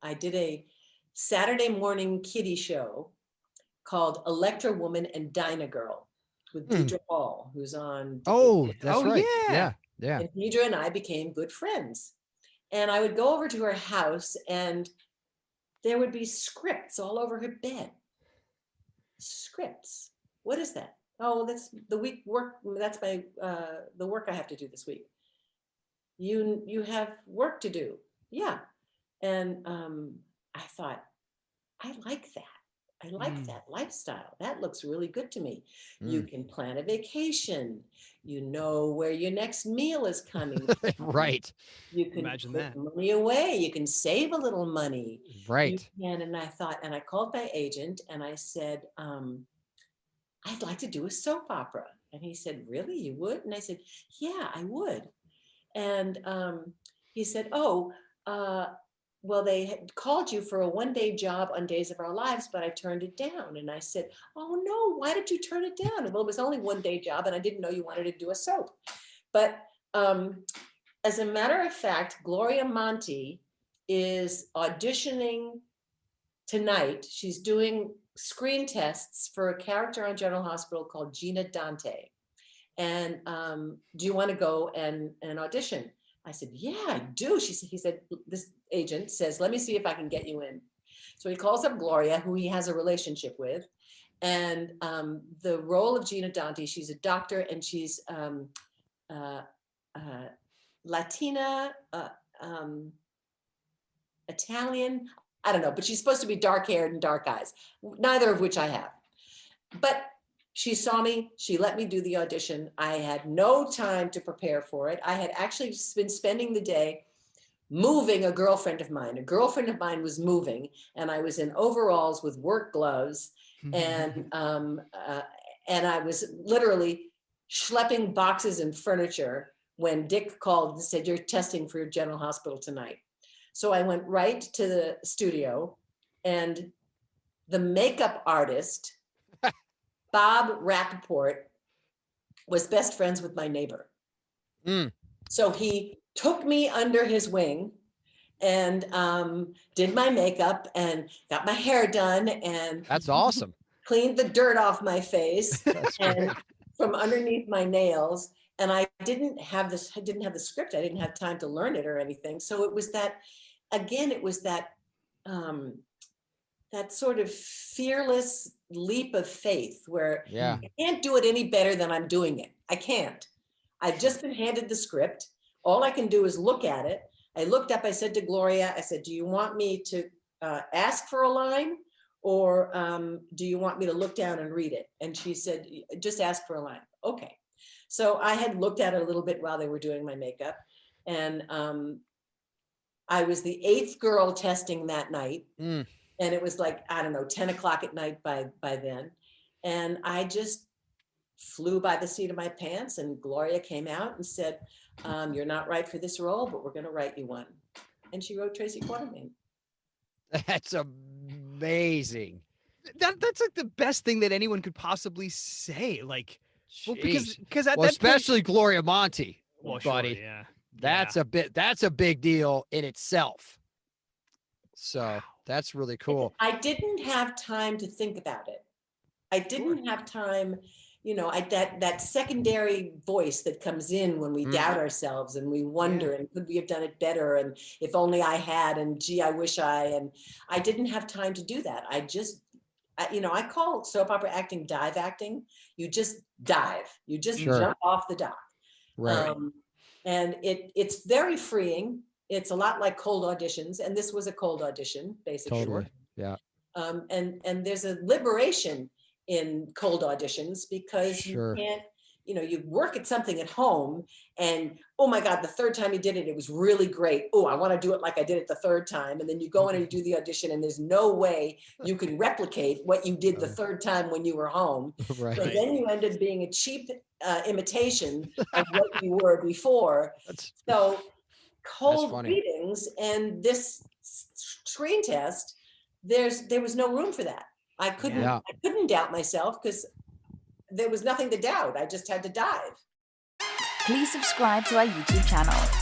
I did a Saturday morning kiddie show called Electra Woman and Dinah Girl with Deidre Hall, who's on. Oh, that's right. Yeah. Yeah. And Deidre and I became good friends. And I would go over to her house and there would be scripts all over her bed. Scripts. What is that? Oh, that's the week work. That's my the work I have to do this week. You have work to do. Yeah. And I thought, I like that. I like that lifestyle. That looks really good to me. You can plan a vacation. You know where your next meal is coming from. Right. You can Imagine put that. money away. You can save a little money. Right. You can, and I thought, and I called my agent and I said, I'd like to do a soap opera. And he said, really, you would? And I said, yeah, I would. And he said, oh, well, they had called you for a one-day job on Days of Our Lives, but I turned it down. And I said, oh no, why did you turn it down? Well, it was only one-day job and I didn't know you wanted to do a soap. But as a matter of fact, Gloria Monty is auditioning tonight. She's doing screen tests for a character on General Hospital called Gina Dante. And do you want to go and audition? I said, yeah, I do. He said, this agent says, let me see if I can get you in. So he calls up Gloria, who he has a relationship with. And the role of Gina Dante, she's a doctor and she's Latina, Italian, I don't know, but she's supposed to be dark haired and dark eyes, neither of which I have. But she saw me, she let me do the audition. I had no time to prepare for it. I had actually been spending the day moving a girlfriend of mine. A girlfriend of mine was moving and I was in overalls with work gloves and I was literally schlepping boxes and furniture when Dick called and said, you're testing for your General Hospital tonight. So I went right to the studio and the makeup artist, Bob Rappaport, was best friends with my neighbor. So he took me under his wing and did my makeup and got my hair done and That's awesome. cleaned the dirt off my face and from underneath my nails. And I didn't have the script. I didn't have time to learn it or anything. So it was that, again, it was that that sort of fearless leap of faith where I can't do it any better than I'm doing it. I can't. I've just been handed the script. All I can do is look at it. I looked up, I said to Gloria, I said, do you want me to ask for a line or do you want me to look down and read it? And she said, just ask for a line. Okay. So I had looked at it a little bit while they were doing my makeup and I was the 8th girl testing that night. And it was like, I don't know, 10 o'clock at night by then. And I just flew by the seat of my pants and Gloria came out and said, you're not right for this role, but we're going to write you one. And she wrote Tracy Quartermaine. That's amazing. That's like the best thing that anyone could possibly say. Like, well, because at that especially point, Gloria Monty, buddy. Sure, yeah. That's a big deal in itself. So that's really cool. I didn't have time to think about it. I didn't have time, you know, that secondary voice that comes in when we doubt ourselves and we wonder, and could we have done it better? And if only I had, and gee, I wish and I didn't have time to do that. I just, you know, I call soap opera acting dive acting. You just dive, you just jump off the dock. Right. And it's very freeing. It's a lot like cold auditions. And this was a cold audition, basically. Totally. Yeah. And there's a liberation in cold auditions because you can't, you know, you work at something at home and, oh my God, the third time you did it, it was really great. Oh, I want to do it like I did it the third time. And then you go in and you do the audition and there's no way you can replicate what you did the third time when you were home. Right. So then you end up being a cheap imitation of what you were before. So cold readings and this screen test, there was no room for that. I couldn't doubt myself because there was nothing to doubt. I just had to dive. Please subscribe to our YouTube channel.